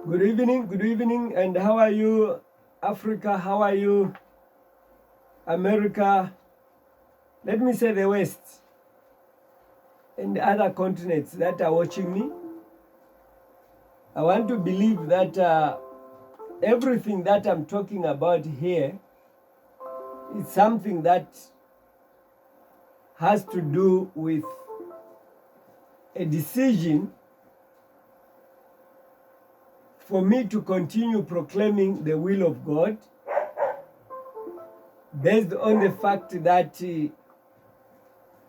Good evening, and how are you, Africa? How are you, America? Let me say the West and other continents that are watching me. I want to believe that everything that I'm talking about here is something that has to do with a decision for me to continue proclaiming the will of God based on the fact that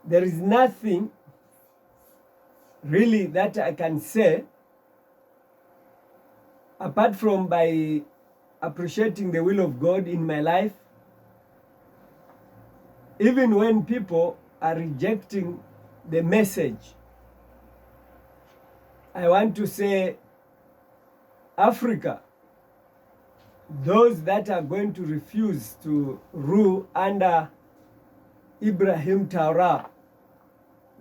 there is nothing really that I can say apart from by appreciating the will of God in my life, even when people are rejecting the message. I want to say, Africa, those that are going to refuse to rule under Ibrahim Traoré,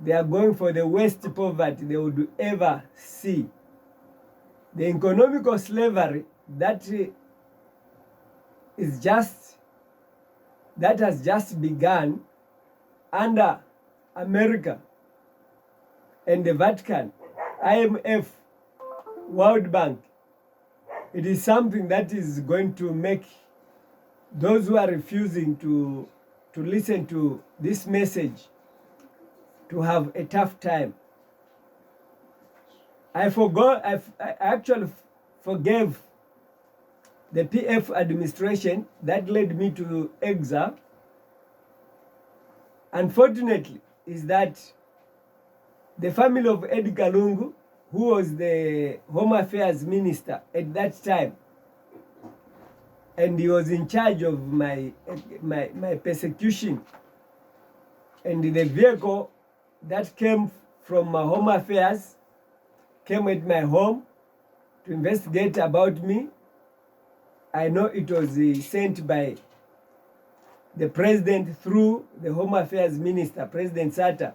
they are going for the worst poverty they would ever see. The economical slavery that has just begun under America and the Vatican, IMF, World Bank. It is something that is going to make those who are refusing to listen to this message to have a tough time. I actually forgave the PF administration that led me to exile. Unfortunately, is that the family of Edgar Lungu, who was the Home Affairs Minister at that time, and he was in charge of my persecution, and the vehicle that came from my Home Affairs came at my home to investigate about me. I know it was sent by the president through the Home Affairs Minister, President Sata.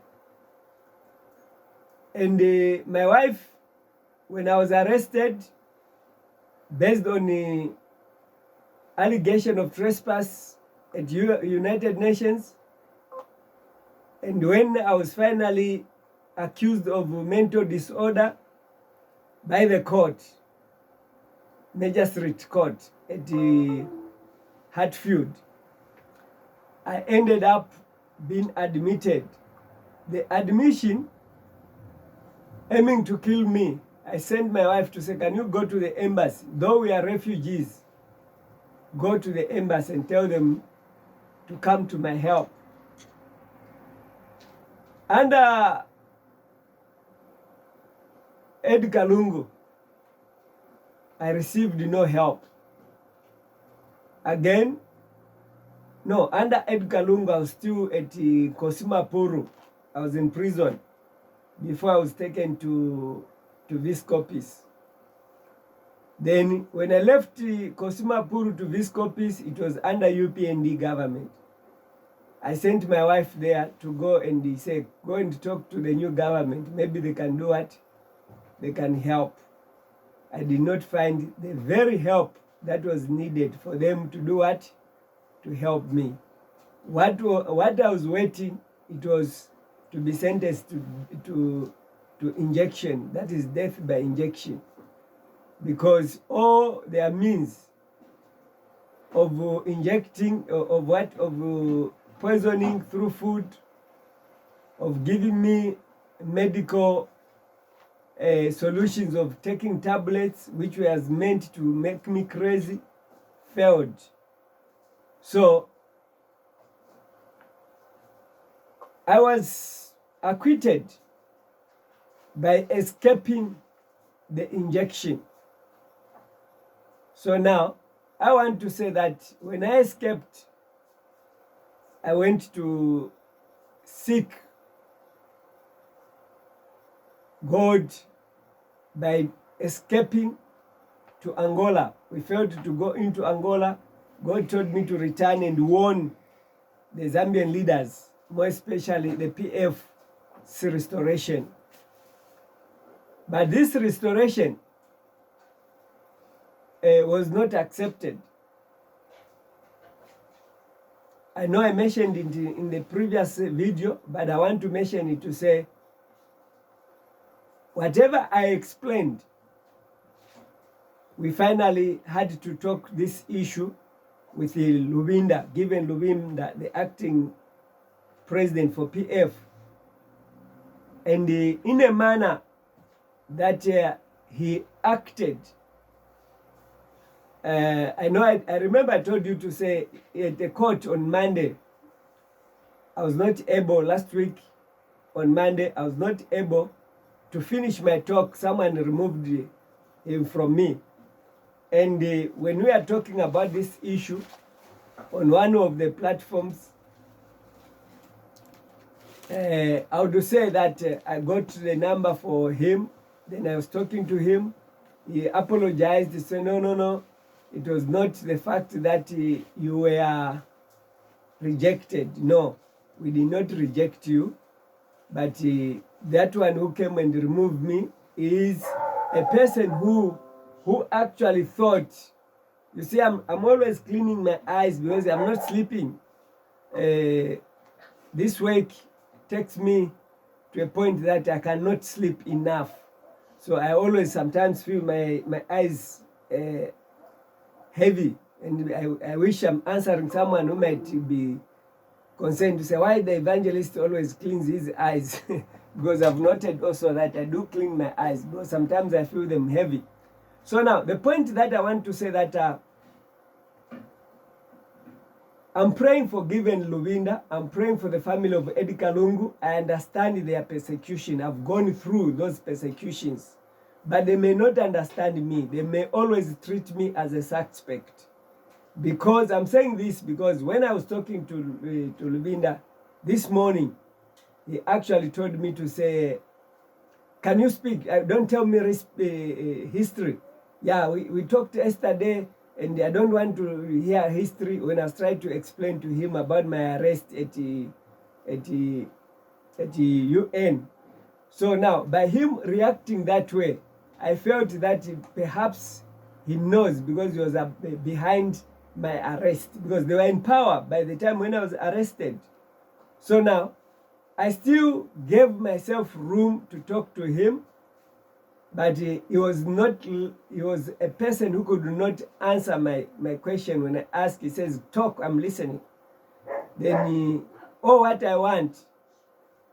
And my wife, when I was arrested, based on the allegation of trespass at United Nations, and when I was finally accused of mental disorder by the court, Magistrate Court at Hatfield, I ended up being admitted. The admission aiming to kill me, I sent my wife to say, can you go to the embassy? Though we are refugees, go to the embassy and tell them to come to my help. Under Edgar Lungu, I received no help. Again, no, under Edgar Lungu, I was still at Kosima Puru. I was in prison before I was taken to Viscopis. Then when I left Kosima Puru to Viscopis, it was under UPND government. I sent my wife there to go and say, go and talk to the new government. Maybe they can do what? They can help. I did not find the very help that was needed for them to do what? To help me. What I was waiting, it was to be sentenced to injection, that is death by injection, because all their means of injecting, of poisoning through food, of giving me medical solutions of taking tablets, which was meant to make me crazy, failed. So I was acquitted by escaping the injection. So now I want to say that when I escaped, I went to seek God by escaping to Angola. We failed to go into Angola. God told me to return and warn the Zambian leaders, more especially the PF's restoration. But this restoration was not accepted. I know I mentioned it in the previous video, but I want to mention it to say, whatever I explained, we finally had to talk this issue with Lubinda, given Lubinda the acting president for PF, and in a manner that he acted. I know I remember I told you to say at the court on Monday, I was not able, last week on Monday, I was not able to finish my talk. Someone removed him from me. And when we are talking about this issue on one of the platforms, I would say that I got the number for him. Then I was talking to him. He apologized. He said, no. It was not the fact that you were rejected. No, we did not reject you. But that one who came and removed me is a person who actually thought, you see, I'm always cleaning my eyes because I'm not sleeping. This week takes me to a point that I cannot sleep enough. So I always sometimes feel my eyes heavy, and I wish I'm answering someone who might be concerned to say why the evangelist always cleans his eyes. Because I've noted also that I do clean my eyes, because sometimes I feel them heavy. So now the point that I want to say that I'm praying for Given Lubinda. I'm praying for the family of Edgar Lungu. I understand their persecution. I've gone through those persecutions. But they may not understand me. They may always treat me as a suspect. Because I'm saying this because when I was talking to Lubinda this morning, he actually told me to say, can you speak? Don't tell me history. Yeah, we talked yesterday, and I don't want to hear history when I was trying to explain to him about my arrest at the UN. So now, by him reacting that way, I felt that perhaps he knows, because he was behind my arrest, because they were in power by the time when I was arrested. So now, I still gave myself room to talk to him, but he was a person who could not answer my question when I asked. He says, talk, I'm listening. Then what I want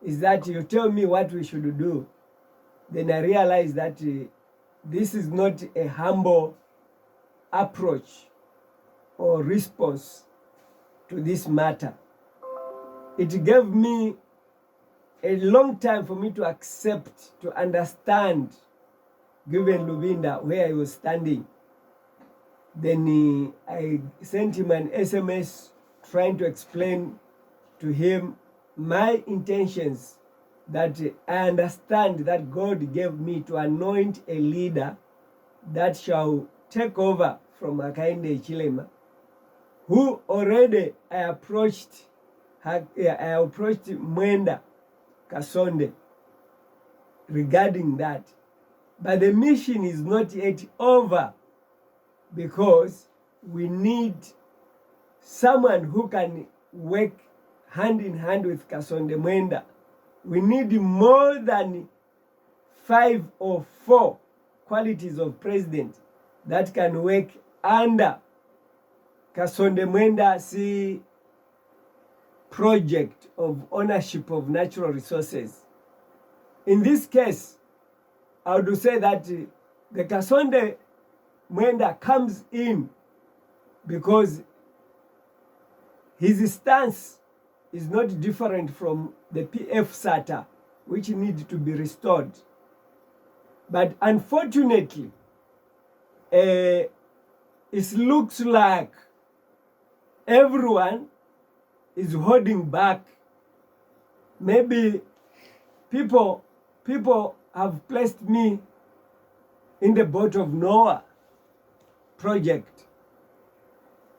is that you tell me what we should do. Then I realized that this is not a humble approach or response to this matter. It gave me a long time for me to accept, to understand, given Lubinda where he was standing. Then I sent him an SMS trying to explain to him my intentions, that I understand that God gave me to anoint a leader that shall take over from Hakainde Hichilema, who already I approached Mwenda Kasonde regarding that. But the mission is not yet over, because we need someone who can work hand in hand with Kasonde Mwenda. We need more than 5 or 4 qualities of president that can work under Kasonde Mwenda's project of ownership of natural resources. In this case, I would say that the Kasonde Mwenda comes in because his stance is not different from the PF SATA, which need to be restored. But unfortunately, it looks like everyone is holding back. Maybe people have placed me in the boat of Noah project.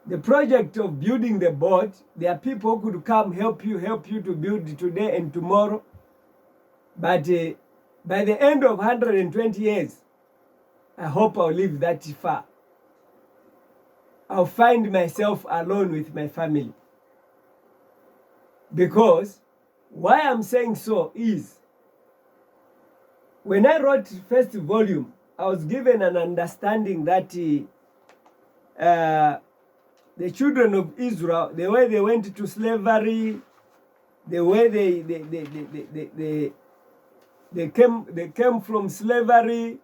The project of building the boat, there are people who could come help you to build today and tomorrow. But by the end of 120 years, I hope I'll live that far. I'll find myself alone with my family. Because why I'm saying so is, when I wrote first volume, I was given an understanding that the children of Israel, the way they went to slavery, the way they came from slavery.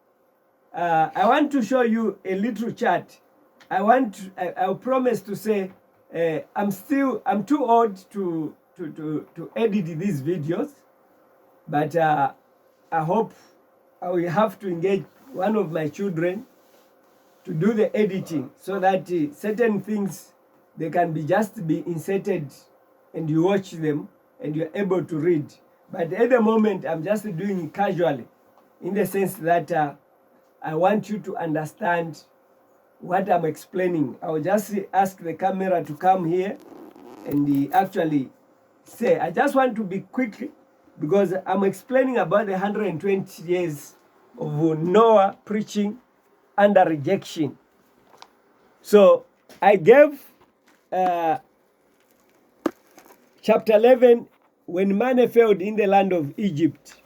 I want to show you a little chart. I'll promise to say I'm too old to edit these videos, but I hope I will have to engage one of my children to do the editing, so that certain things, they can just be inserted and you watch them and you're able to read. But at the moment, I'm just doing it casually, in the sense that I want you to understand what I'm explaining. I will just ask the camera to come here and actually say, I just want to be quick, because I'm explaining about the 120 years of Noah preaching under rejection. So I gave chapter 11, when manna failed in the land of Egypt.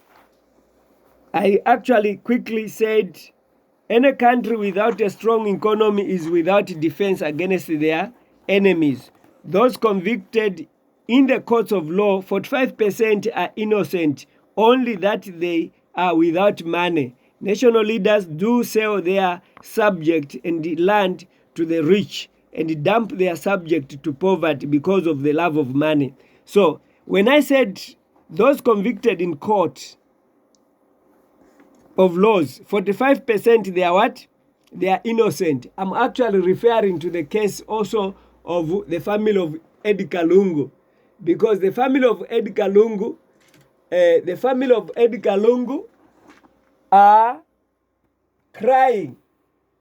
I actually quickly said, any country without a strong economy is without defense against their enemies. Those convicted in the courts of law, 45% are innocent, only that they are without money. National leaders do sell their subject and land to the rich and dump their subject to poverty because of the love of money. So when I said those convicted in court of laws, 45% they are what? They are innocent. I'm actually referring to the case also of the family of Edgar Lungu, because the family of Edgar Lungu are crying.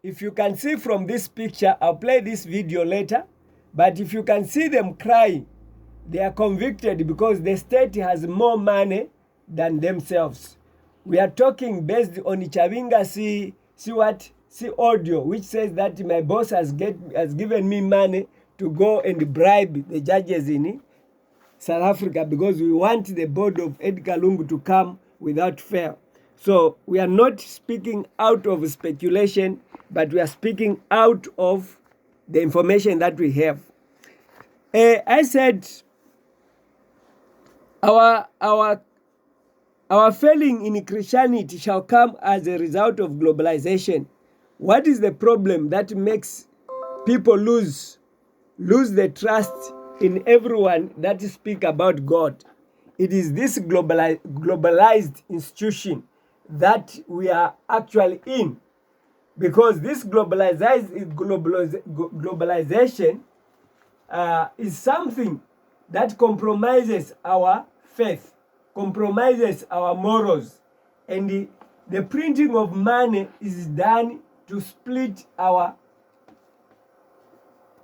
If you can see from this picture, I'll play this video later, but if you can see them crying, they are convicted because the state has more money than themselves. We are talking based on Chavinga see audio, which says that my boss has given me money to go and bribe the judges in South Africa, because we want the board of Edgar Lungu to come without fail. So we are not speaking out of speculation, but we are speaking out of the information that we have. I said our failing in Christianity shall come as a result of globalization. What is the problem that makes people lose the trust in everyone that speak about God? It is this globalized institution that we are actually in, because this globalization is something that compromises our faith, compromises our morals, and the printing of money is done to split our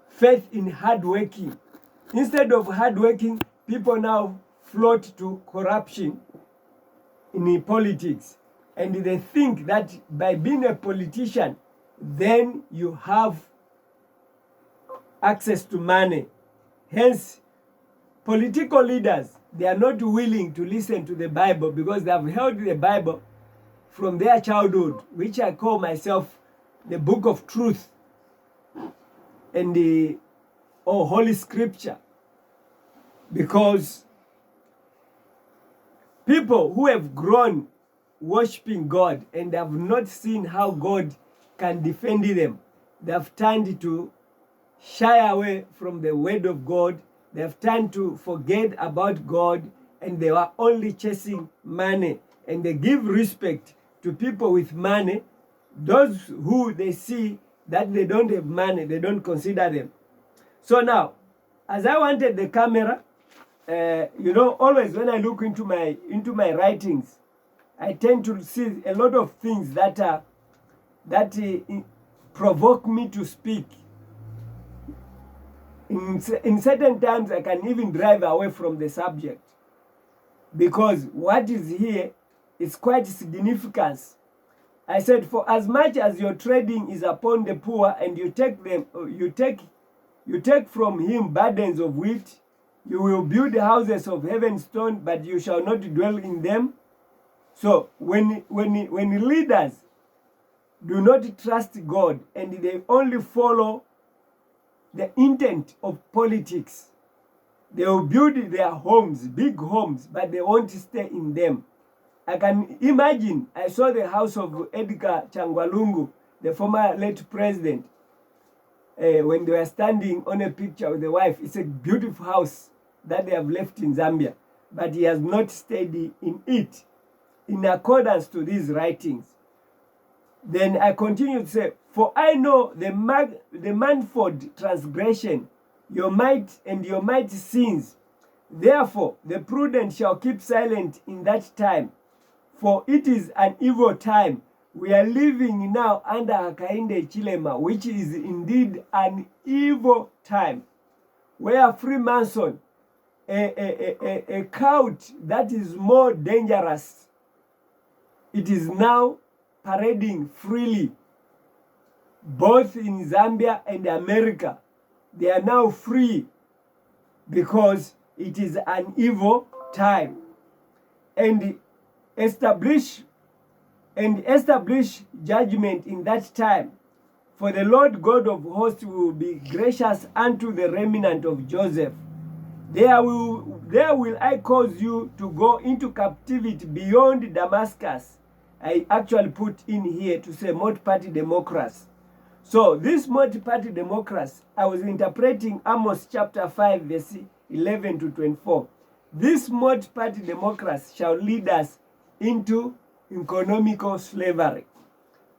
faith in hard working. Instead of hard working, people now float to corruption in politics, and they think that by being a politician, then you have access to money. Hence, political leaders, they are not willing to listen to the Bible, because they have held the Bible from their childhood, which I call myself the book of truth and the Holy Scripture. Because people who have grown worshiping God and have not seen how God can defend them, they have turned to shy away from the word of God. They have turned to forget about God, and they are only chasing money, and they give respect to people with money. Those who they see that they don't have money, they don't consider them. So now, as I wanted the camera, always when I look into my writings, I tend to see a lot of things that provoke me to speak. In certain times, I can even drive away from the subject, because what is here is quite significant I said, for as much as your trading is upon the poor, and you take from him burdens of wheat, you will build houses of heaven stone, but you shall not dwell in them. So when leaders do not trust God and they only follow the intent of politics, they will build their homes, big homes, but they won't stay in them. I can imagine, I saw the house of Edgar Changwa, the former late president, when they were standing on a picture with the wife. It's a beautiful house that they have left in Zambia, but he has not stayed in it in accordance to these writings. Then I continue to say, for I know the manifold transgression, your might and your mighty sins. Therefore, the prudent shall keep silent in that time, for it is an evil time. We are living now under Hakainde Chilema, which is indeed an evil time, where Freemason, a cult that is more dangerous, it is now parading freely, both in Zambia and America. They are now free because it is an evil time. And establish judgment in that time. For the Lord God of hosts will be gracious unto the remnant of Joseph. There will I cause you to go into captivity beyond Damascus. I actually put in here to say multi-party democracy. So this multi-party democracy, I was interpreting Amos chapter 5 verse 11 to 24. This multi-party democracy shall lead us into economical slavery.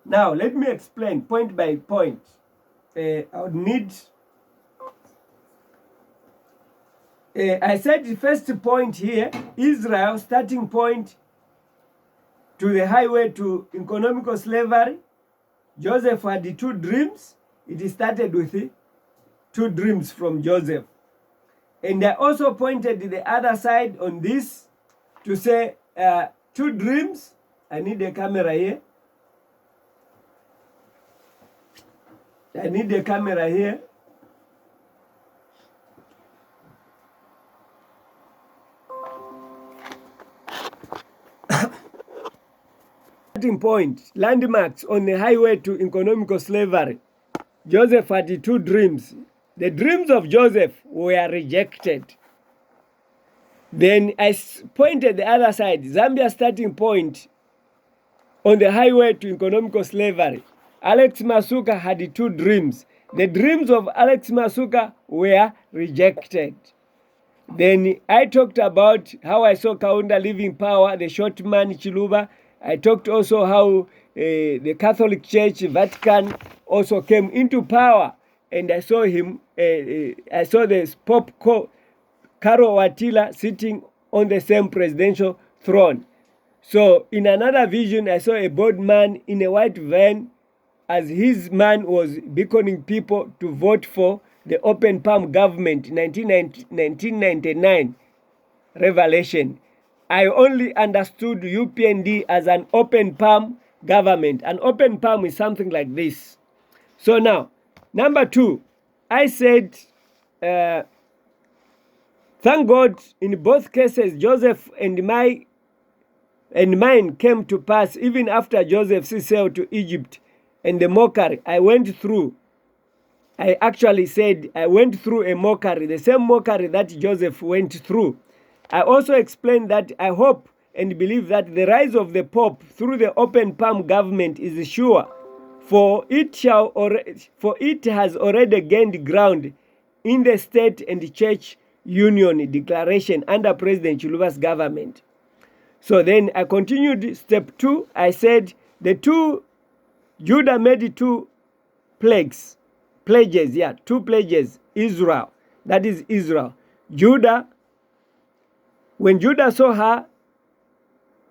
Now let me explain point by point. I would need I said the first point here, Israel starting point to the highway to economical slavery. Joseph had the 2 dreams. It started with 2 dreams from Joseph. And I also pointed the other side on this to say 2 dreams. I need a camera here. I need a camera here. Starting point, landmarks on the highway to economical slavery. Joseph had 2 dreams. The dreams of Joseph were rejected. Then I pointed the other side, Zambia starting point on the highway to economical slavery. Alex Masuka had 2 dreams. The dreams of Alex Masuka were rejected. Then I talked about how I saw Kaunda leaving power, the short man Chiluba. I talked also how the Catholic Church, Vatican, also came into power. And I saw him, I saw the Pope Karo Watila sitting on the same presidential throne. So in another vision, I saw a bald man in a white van as his man was beckoning people to vote for the Open Palm government in 1999 revelation. I only understood UPND as an open palm government. An open palm is something like this. So now, number 2, I said, thank God in both cases, Joseph and mine came to pass even after Joseph sailed to Egypt and the mockery I went through. I actually said I went through a mockery, the same mockery that Joseph went through. I also explained that I hope and believe that the rise of the Pope through the Open Palm government is sure, for it has already gained ground in the State and Church Union Declaration under President Chiluba's government. So then I continued step 2. I said Judah made 2 pledges, 2 pledges, Israel. That is Israel. When Judah saw her,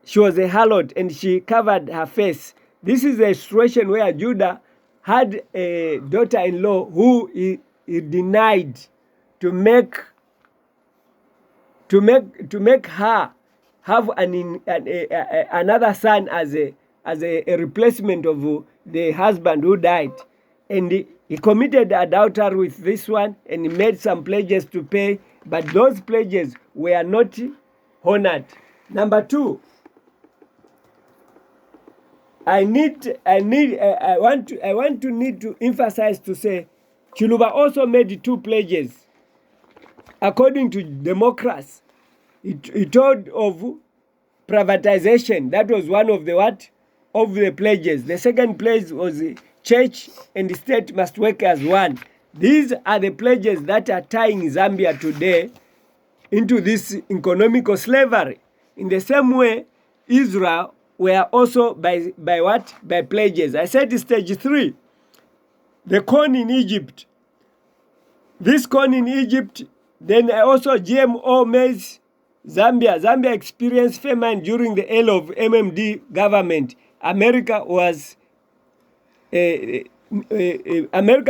she was a harlot and she covered her face. This is a situation where Judah had a daughter-in-law who he denied to make her have another son as a as a replacement of the husband who died. And he committed adultery with this one, and he made some pledges to pay, but those pledges were not honored. Number two, I want to emphasize to say, Chiluba also made two pledges. According to Democrats, he told of privatization. That was one of the of the pledges. The second pledge was church and state must work as one. These are the pledges that are tying Zambia today into this economical slavery. In the same way, Israel were also by what? By pledges. I said stage 3, the corn in Egypt. This corn in Egypt, then also GMO maize, Zambia experienced famine during the era of MMD government. America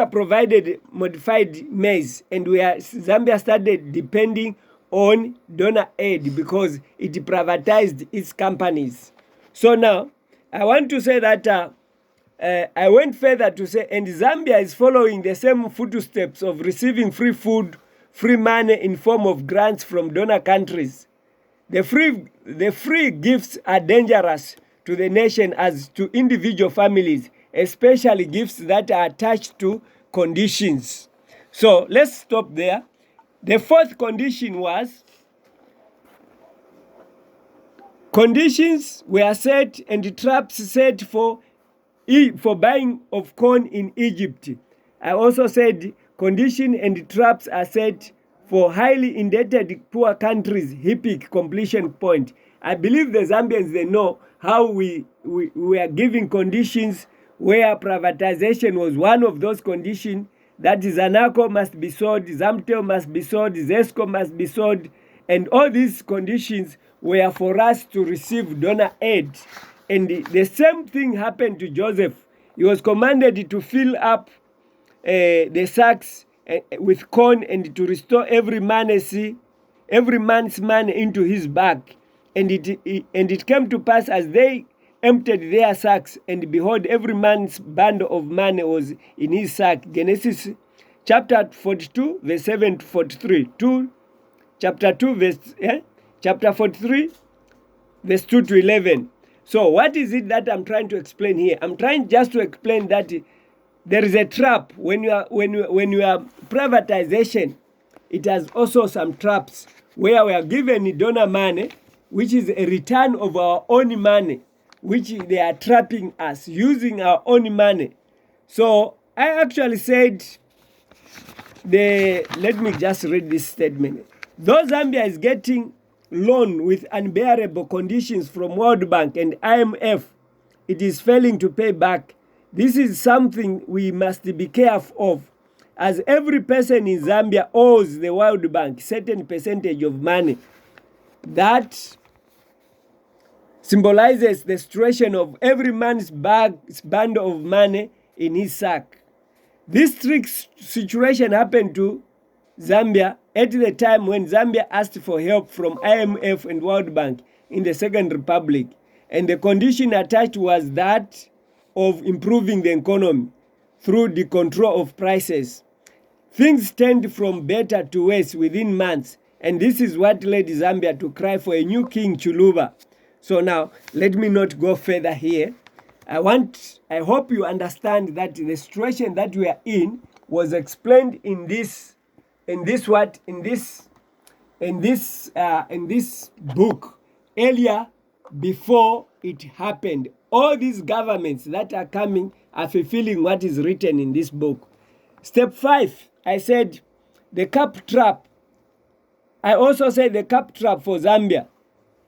provided modified maize, and Zambia started depending on donor aid because it privatized its companies. So now, I want to say that I went further to say, and Zambia is following the same footsteps of receiving free food, free money in form of grants from donor countries. The free gifts are dangerous to the nation as to individual families, especially gifts that are attached to conditions. So let's stop there. The fourth condition was conditions were set and traps set for buying of corn in Egypt. I also said condition and traps are set for highly indebted poor countries' HIPIC completion point. I believe the Zambians, they know how we are giving conditions where privatization was one of those conditions. That is, Zanaco must be sold, Zamtel must be sold, Zesco must be sold, and all these conditions were for us to receive donor aid. And the same thing happened to Joseph. He was commanded to fill up the sacks with corn and to restore every man's money into his bag. And it came to pass as they emptied their sacks, and behold, every man's bundle of money was in his sack. Genesis chapter 42, verse 7 to 43. Chapter 43, verse 2 to 11. So what is it that I'm trying to explain here? I'm trying just to explain that there is a trap when you are privatization. It has also some traps where we are given donor money, which is a return of our own money, which they are trapping us using our own money. So I actually said let me just read this statement. Though Zambia is getting loan with unbearable conditions from World Bank and IMF, it is failing to pay back. This is something we must be careful of, as every person in Zambia owes the World Bank a certain percentage of money. That symbolizes the situation of every man's bundle of money in his sack. This strict situation happened to Zambia at the time when Zambia asked for help from IMF and World Bank in the Second Republic, and the condition attached was that of improving the economy through the control of prices. Things turned from better to worse within months, and this is what led Zambia to cry for a new king, Chiluba. So now, let me not go further here. I hope you understand that the situation that we are in was explained in this book earlier, before it happened. All these governments that are coming are fulfilling what is written in this book. Step 5, I said the cap trap. I also said the cap trap for Zambia.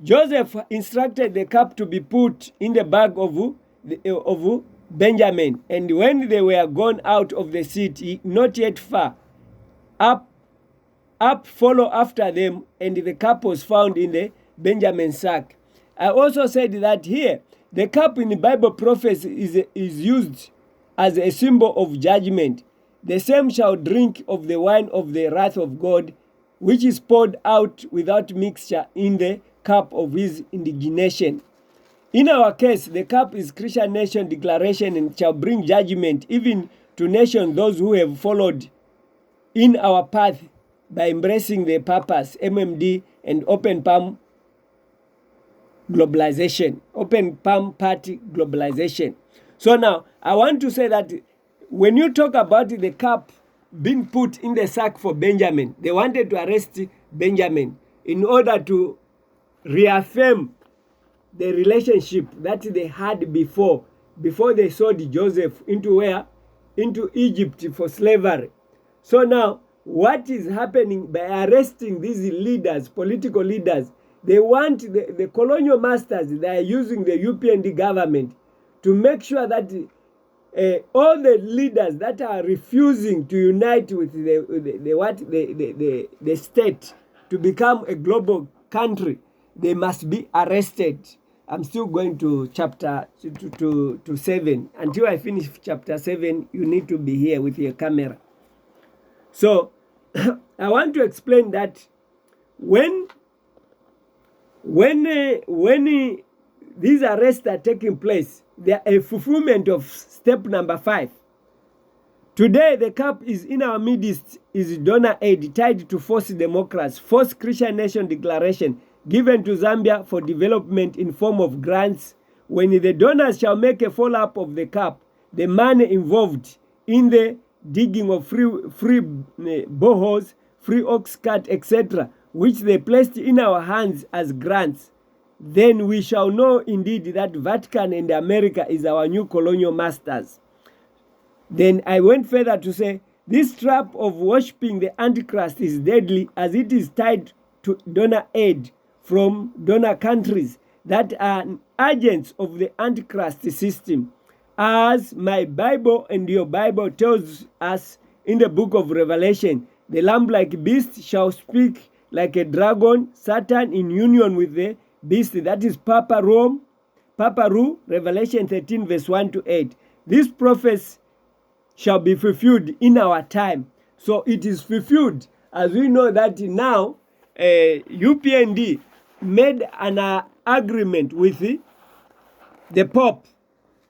Joseph instructed the cap to be put in the bag of Benjamin, and when they were gone out of the city, not yet far, up follow after them, and the cup was found in the Benjamin sack. I also said that here, the cup in the Bible prophecy is used as a symbol of judgment. The same shall drink of the wine of the wrath of God, which is poured out without mixture in the cup of his indignation. In our case, the CAP is Christian nation declaration and shall bring judgment even to nations those who have followed in our path by embracing the purpose, MMD, and open palm globalization, open palm party globalization. So now, I want to say that when you talk about the CAP being put in the sack for Benjamin, they wanted to arrest Benjamin in order to reaffirm the relationship that they had before they sold Joseph into where? Into Egypt for slavery. So now, what is happening by arresting these leaders, political leaders? They want the colonial masters, they are using the UPND government to make sure that all the leaders that are refusing to unite with the state to become a global country, they must be arrested. I'm still going to chapter to 7. Until I finish chapter 7, you need to be here with your camera. So I want to explain that when these arrests are taking place, they are a fulfillment of step number 5. Today, the CAP is in our midst, is donor aid tied to forced democracy, forced Christian nation declaration given to Zambia for development in form of grants. When the donors shall make a follow-up of the CAP, the money involved in the digging of free boreholes, free ox cart, etc., which they placed in our hands as grants, then we shall know indeed that Vatican and America is our new colonial masters. Then I went further to say, this trap of worshipping the Antichrist is deadly, as it is tied to donor aid from donor countries that are agents of the Antichrist system. As my Bible and your Bible tells us in the book of Revelation, the lamb-like beast shall speak like a dragon, Satan in union with the beast, that is Papa Ru, Revelation 13 verse 1 to 8. This prophecy shall be fulfilled in our time. So it is fulfilled, as we know that now UPND made an agreement with the Pope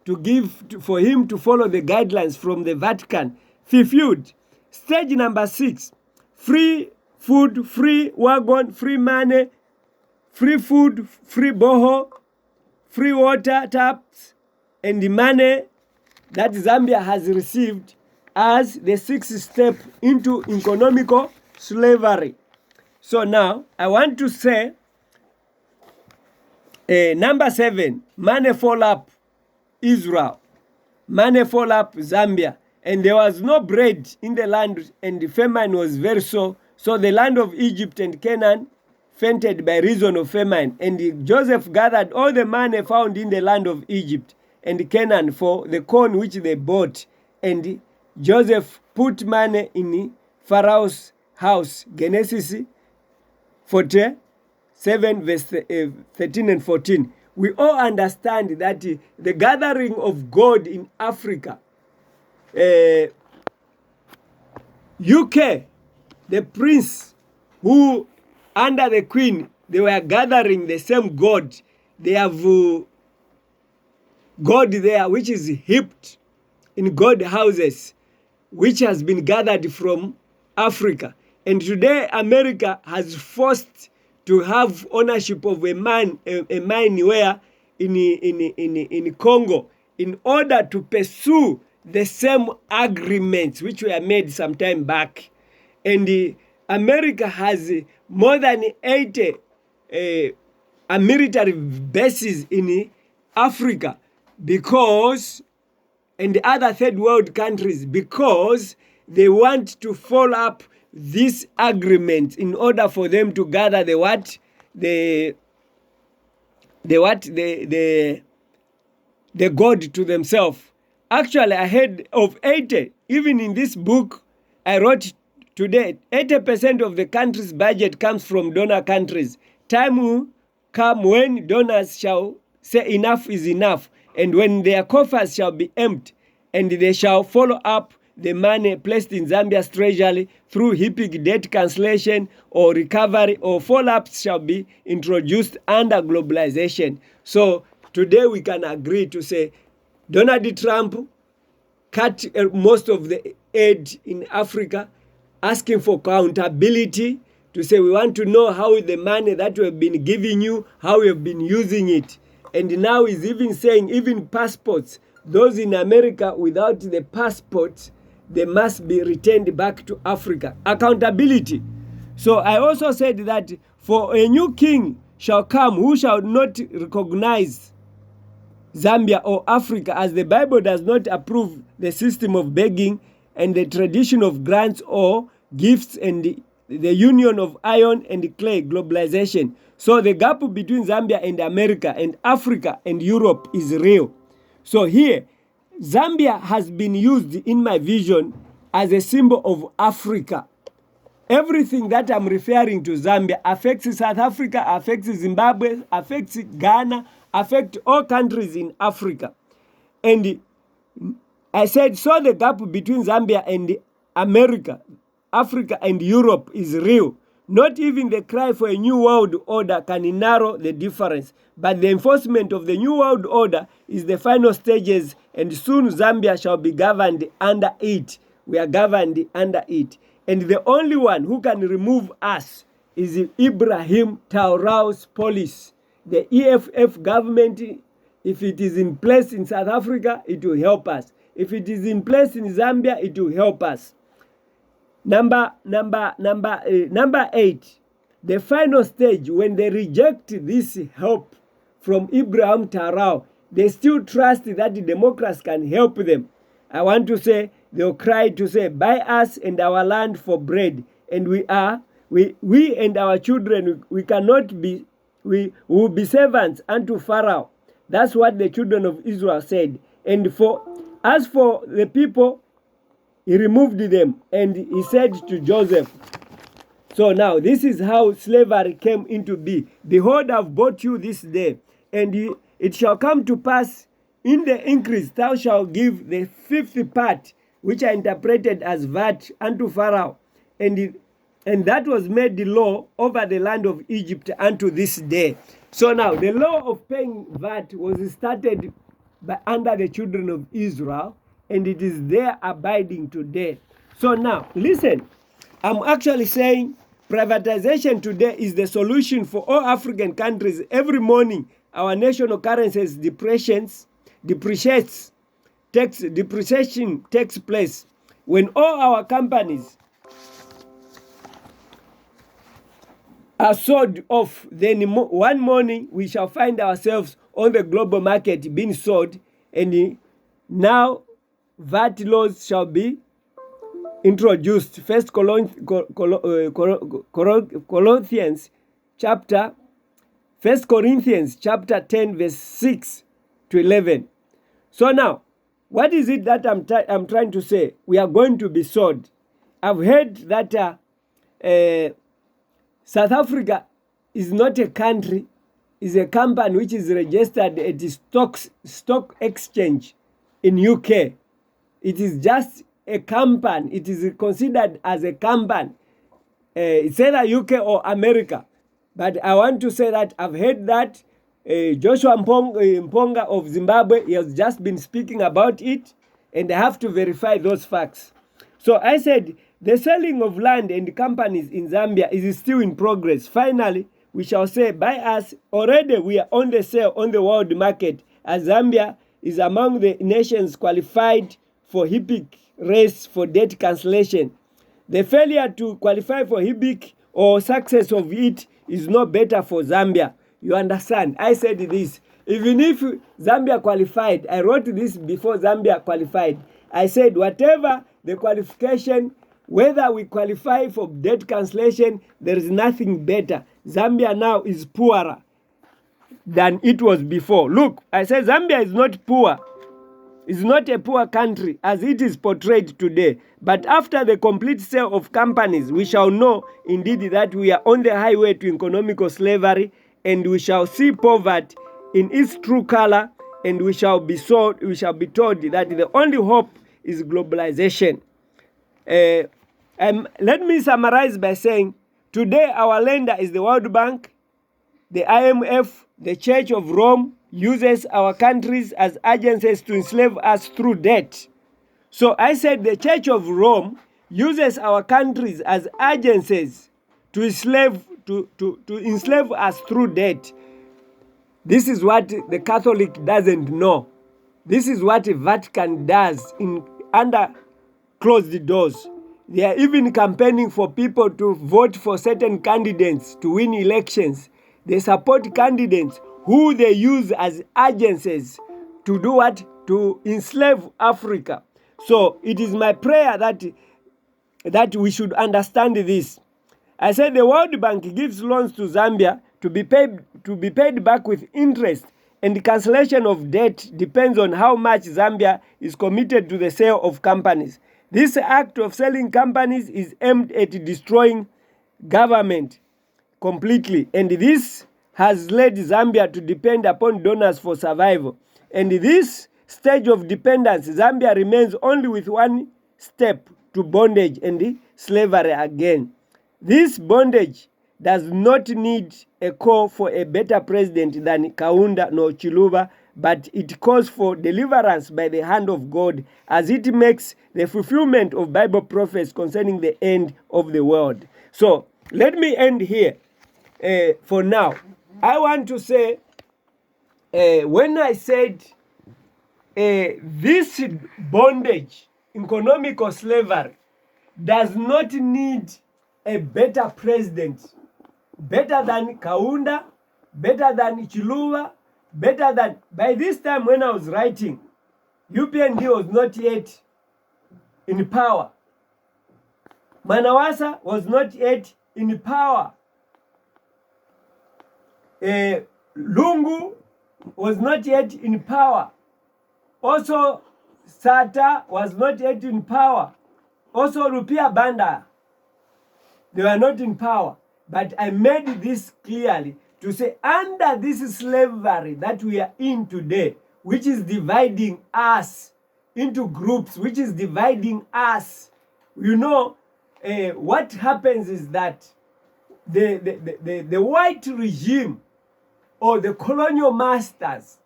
to give for him to follow the guidelines from the Vatican. Fulfilled. Stage number 6, free food, free wagon, free money, free food, free boho, free water taps, and the money that Zambia has received as the 6th step into economical slavery. So now, I want to say, number 7, money fall up Israel, money fall up Zambia, and there was no bread in the land, and the famine was very so the land of Egypt and Canaan fainted by reason of famine. And Joseph gathered all the money found in the land of Egypt and Canaan for the corn which they bought. And Joseph put money in Pharaoh's house. Genesis 47 verse 13 and 14. We all understand that the gathering of God in Africa, UK, the prince who under the queen, they were gathering the same God. They have God there, which is heaped in God houses, which has been gathered from Africa. And today, America has forced to have ownership of a mine where in Congo, in order to pursue the same agreements which were made some time back. And America has more than 80 military bases in Africa because, and other third world countries, because they want to follow up this agreement in order for them to gather the God to themselves. Actually, ahead of 80, even in this book I wrote today, 80% of the country's budget comes from donor countries. Time will come when donors shall say enough is enough, and when their coffers shall be empty, and they shall follow up the money placed in Zambia's treasury through HIPIC debt cancellation or recovery, or follow-ups shall be introduced under globalization. So today we can agree to say Donald Trump cut most of the aid in Africa, asking for accountability, to say we want to know how the money that we have been giving you, how we have been using it. And now he's even saying even passports, those in America without the passports, they must be returned back to Africa. Accountability. So I also said that for a new king shall come who shall not recognize Zambia or Africa, as the Bible does not approve the system of begging and the tradition of grants or gifts and the union of iron and clay, globalization. So the gap between Zambia and America and Africa and Europe is real. So here, Zambia has been used in my vision as a symbol of Africa. Everything that I'm referring to Zambia affects South Africa, affects Zimbabwe, affects Ghana, affects all countries in Africa. And I said, so the gap between Zambia and America, Africa and Europe is real. Not even the cry for a new world order can narrow the difference. But the enforcement of the new world order is the final stages, and soon Zambia shall be governed under it. We are governed under it. And the only one who can remove us is Ibrahim Traoré's police. The EFF government, if it is in place in South Africa, it will help us. If it is in place in Zambia, it will help us. Number 8, the final stage, when they reject this help from Ibrahim Traoré, they still trust that the Democrats can help them. I want to say, they'll cry to say, buy us and our land for bread. And we and our children, we will be servants unto Pharaoh. That's what the children of Israel said. And as for the people, he removed them and he said to Joseph, so now this is how slavery came into being. Behold, I've bought you this day, and it shall come to pass in the increase thou shalt give the 50th part, which I interpreted as VAT, unto Pharaoh. And that was made the law over the land of Egypt unto this day. So now the law of paying VAT was started under the children of Israel, and it is there abiding today. So now, listen, I'm actually saying privatization today is the solution for all African countries. Every morning, our national currencies depreciation takes place. When all our companies are sold off, then one morning we shall find ourselves on the global market being sold, and now VAT laws shall be introduced. First Corinthians chapter 10 verse 6 to 11. So now, what is it that I'm trying to say? We are going to be sold. I've heard that South Africa is not a country, is a company which is registered at the stock exchange in UK. It is just a company. It is considered as a company. It's either UK or America. But I want to say that I've heard that Joshua Mponga of Zimbabwe, he has just been speaking about it, and I have to verify those facts. So I said the selling of land and companies in Zambia is still in progress. Finally, we shall say by us, already we are on the sale on the world market, as Zambia is among the nations qualified for HIPC race for debt cancellation. The failure to qualify for HIPC or success of it is no better for Zambia. You understand? I said this. Even if Zambia qualified, I wrote this before Zambia qualified. I said whatever the qualification, whether we qualify for debt cancellation, there is nothing better. Zambia now is poorer than it was before. Look, I said Zambia is not poor. It's not a poor country as it is portrayed today. But after the complete sale of companies, we shall know indeed that we are on the highway to economical slavery, and we shall see poverty in its true color, and we shall be told that the only hope is globalization. Let me summarize by saying, today our lender is the World Bank, the IMF, the Church of Rome, uses our countries as agencies to enslave us through debt. So I said the Church of Rome uses our countries as agencies to enslave us through debt. This is what the Catholic doesn't know. This is what the Vatican does under closed doors. They are even campaigning for people to vote for certain candidates to win elections. They support candidates who they use as agencies to do what? To enslave Africa. So it is my prayer that we should understand this. I said the World Bank gives loans to Zambia to be paid back with interest, and the cancellation of debt depends on how much Zambia is committed to the sale of companies. This act of selling companies is aimed at destroying government completely, and this has led Zambia to depend upon donors for survival. And this stage of dependence, Zambia remains only with one step to bondage and slavery again. This bondage does not need a call for a better president than Kaunda nor Chiluba, but it calls for deliverance by the hand of God as it makes the fulfillment of Bible prophecies concerning the end of the world. So let me end here for now. I want to say, when I said this bondage, economical slavery, does not need a better president, better than Kaunda, better than Chiluba, better than... By this time when I was writing, UPND was not yet in power. Manawasa was not yet in power. Lungu was not yet in power. Also, Sata was not yet in power. Also, Rupia Banda, they were not in power. But I made this clearly to say, under this slavery that we are in today, which is dividing us into groups, which is dividing us, you know, what happens is that the white regime or the colonial masters,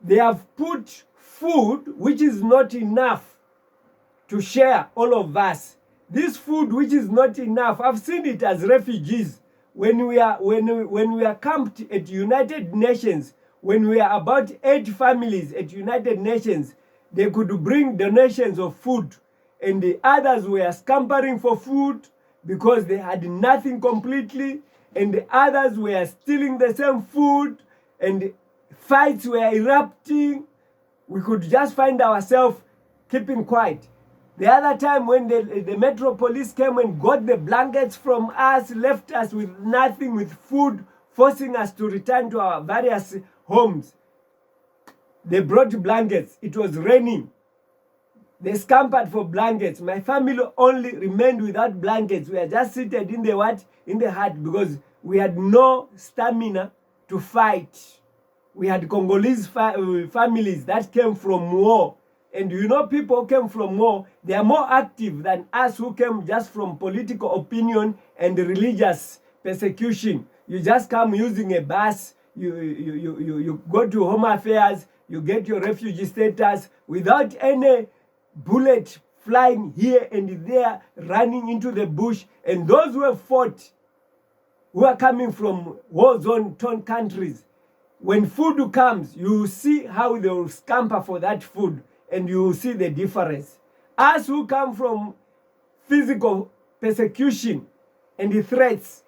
they have put food which is not enough to share all of us. This food which is not enough, I've seen it as refugees. When we are camped at United Nations, when we are about 8 families at United Nations, they could bring donations of food, and the others were scampering for food because they had nothing completely, and the others were stealing the same food, and fights were erupting. We could just find ourselves keeping quiet. The other time when the Metro Police came and got the blankets from us, left us with nothing, with food, forcing us to return to our various homes. They brought blankets. It was raining. They scampered for blankets. My family only remained without blankets. We are just seated in the hut because we had no stamina to fight. We had Congolese families that came from war. And you know, people who came from war, they are more active than us who came just from political opinion and religious persecution. You just come using a bus, you go to Home Affairs, you get your refugee status without any bullet flying here and there, running into the bush. And those who have fought, who are coming from war-zone-torn countries, when food comes, you see how they will scamper for that food, and you will see the difference. Us who come from physical persecution and the threats,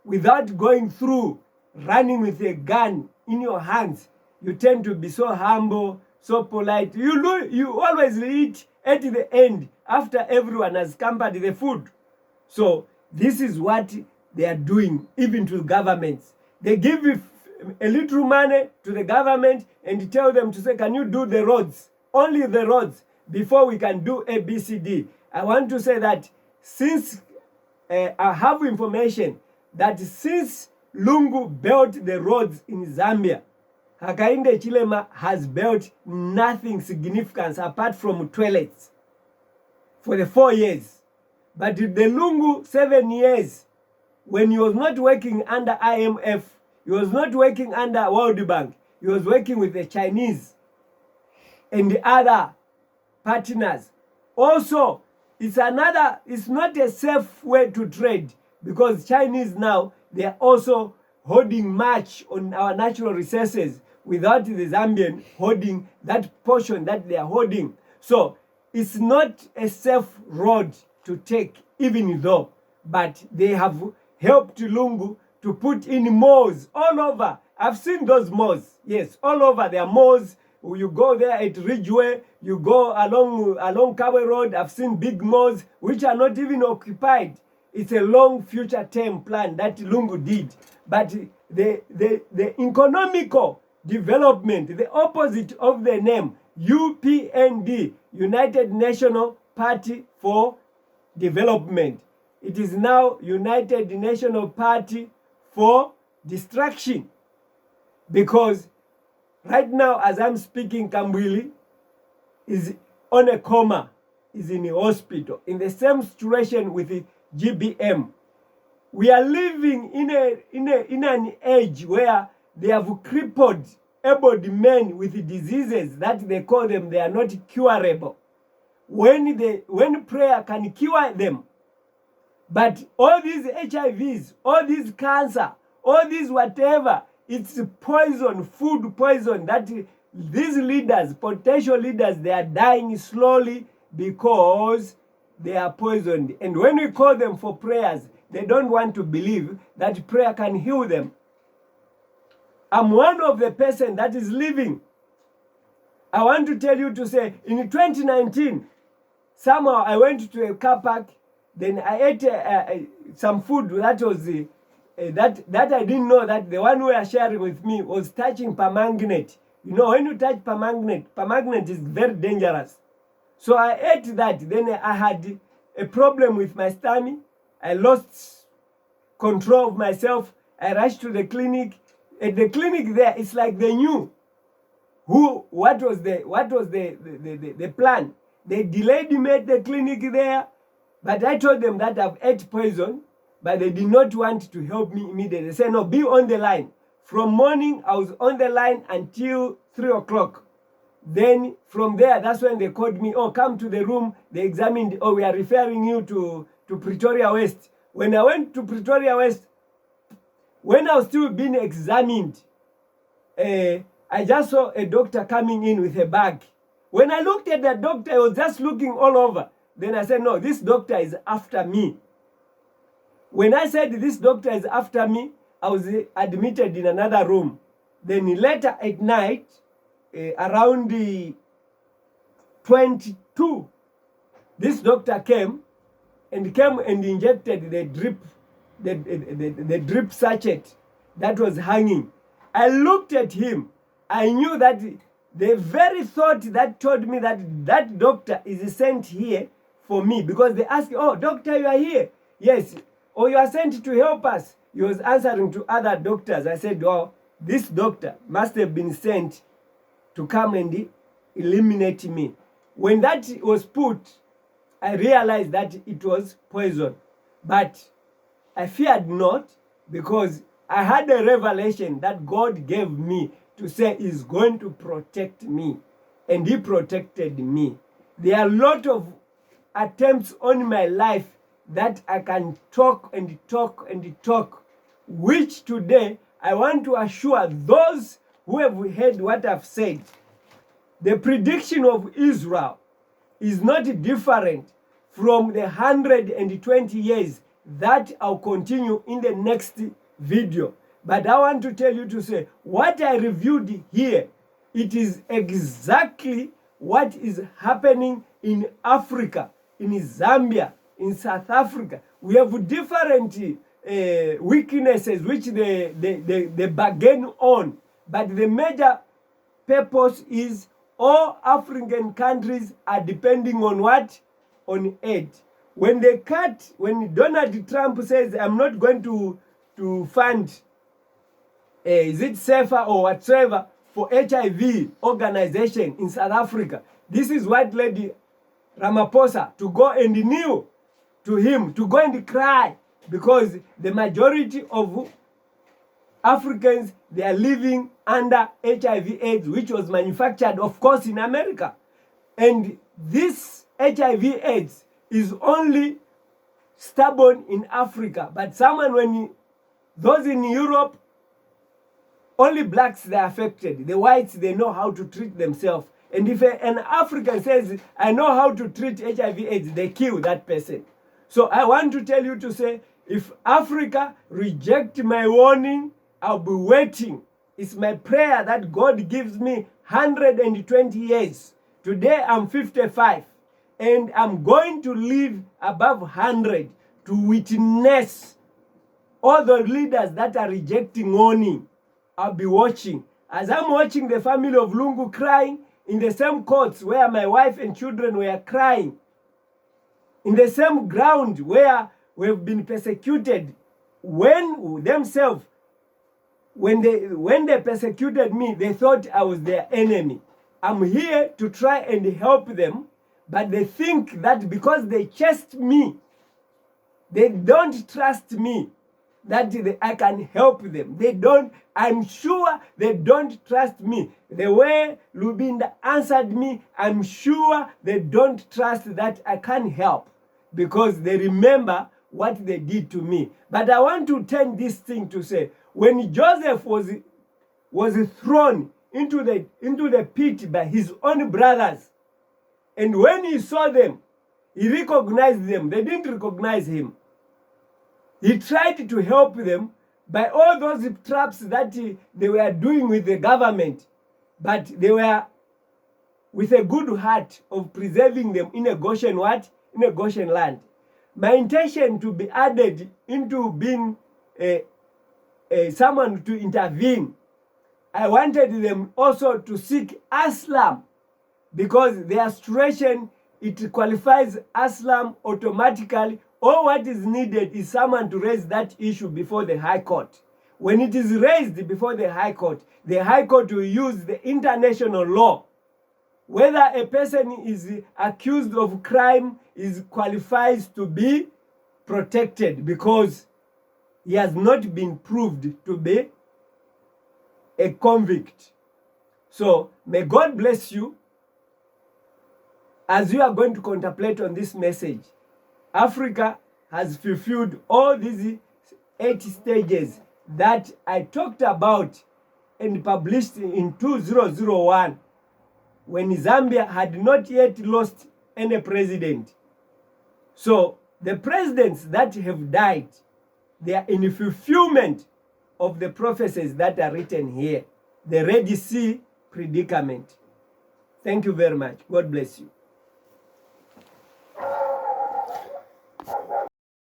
without going through running with a gun in your hands, you tend to be so humble, so polite. You always eat at the end after everyone has scampered the food. So this is what they are doing, even to governments. They give a little money to the government and tell them to say, can you do the roads? Only the roads, before we can do A, B, C, D. I want to say that since I have information that since Lungu built the roads in Zambia, Hakainde Chilema has built nothing significant apart from toilets for the 4 years. But the Lungu 7 years, when he was not working under IMF, he was not working under World Bank, he was working with the Chinese and the other partners. Also, it's not a safe way to trade, because Chinese now, they are also holding much on our natural resources without the Zambian holding that portion that they are holding. So it's not a safe road to take, even though, but they have helped Lungu to put in malls all over. I've seen those malls. Yes, all over. There are malls. You go there at Ridgeway, you go along Kawe Road. I've seen big malls which are not even occupied. It's a long future term plan that Lungu did. But the economical development, the opposite of the name, UPND, United National Party for Development. It is now United National Party for Destruction. Because right now, as I'm speaking, Kambwili is on a coma, is in a hospital, in the same situation with the GBM. We are living in an age where they have crippled able men with diseases that they call them, they are not curable. When prayer can cure them, but all these HIVs, all these cancer, all these whatever, it's poison, food poison, that these leaders, potential leaders, they are dying slowly because they are poisoned. And when we call them for prayers, they don't want to believe that prayer can heal them. I'm one of the person that is living. I want to tell you to say, in 2019, somehow I went to a car park, then I ate some food that was that I didn't know that the one who was sharing with me was touching permanganate. You know, when you touch permanganate is very dangerous. So I ate that. Then I had a problem with my stomach. I lost control of myself. I rushed to the clinic. At the clinic there, it's like they knew what was the plan. They delayed me at the clinic there, but I told them that I've ate poison, but they did not want to help me immediately. They said, no, be on the line. From morning, I was on the line until 3 o'clock. Then from there, that's when they called me, oh, come to the room. They examined, oh, we are referring you to Pretoria West. When I went to Pretoria West, when I was still being examined, I just saw a doctor coming in with a bag. When I looked at the doctor, I was just looking all over. Then I said, no, this doctor is after me. When I said this doctor is after me, I was admitted in another room. Then later at night, around the 22, this doctor came and injected the drip sachet that was hanging. I looked at him. I knew that the very thought that told me that doctor is sent here for me, because they asked, oh, doctor, you are here. Yes. Oh, you are sent to help us. He was answering to other doctors. I said, oh, this doctor must have been sent to come and eliminate me. When that was put, I realized that it was poison. But I feared not, because I had a revelation that God gave me to say He's going to protect me. And He protected me. There are a lot of attempts on my life that I can talk and talk and talk, which today I want to assure those who have heard what I've said. The prediction of Israel is not different from the 120 years that I'll continue in the next video. But I want to tell you to say, what I reviewed here, it is exactly what is happening in Africa, in Zambia, in South Africa. We have different weaknesses which they bargain on. But the major purpose is all African countries are depending on what? On aid. When Donald Trump says, I'm not going to fund, is it safer or whatever, for HIV organization in South Africa, this is what Lady Ramaphosa to go and kneel to him, to go and cry, because the majority of Africans, they are living under HIV/AIDS, which was manufactured, of course, in America. And this HIV/AIDS is only stubborn in Africa. But those in Europe, only blacks, they're affected. The whites, they know how to treat themselves. And if an African says, I know how to treat HIV/AIDS, they kill that person. So I want to tell you to say, if Africa reject my warning, I'll be waiting. It's my prayer that God gives me 120 years. Today I'm 55, and I'm going to live above 100 to witness all the leaders that are rejecting warning. I'll be watching. As I'm watching the family of Lungu crying in the same courts where my wife and children were crying, in the same ground where we've been persecuted, when they persecuted me, they thought I was their enemy. I'm here to try and help them, but they think that because they chased me, they don't trust me, that I can help them. I'm sure they don't trust me. The way Lubinda answered me, I'm sure they don't trust that I can help, because they remember what they did to me. But I want to turn this thing to say, when Joseph was thrown into the pit by his own brothers, and when he saw them, he recognized them. They didn't recognize him. He tried to help them by all those traps that they were doing with the government, but they were with a good heart of preserving them in a Goshen in a Goshen land. My intention to be added into being someone to intervene. I wanted them also to seek Aslam, because their situation, it qualifies Aslam automatically. All what is needed is someone to raise that issue before the High Court. When it is raised before the High Court will use the international law. Whether a person is accused of crime qualifies to be protected, because he has not been proved to be a convict. So may God bless you as you are going to contemplate on this message. Africa has fulfilled all these 8 stages that I talked about and published in 2001, when Zambia had not yet lost any president. So the presidents that have died, they are in fulfillment of the prophecies that are written here. The Red Sea predicament. Thank you very much. God bless you.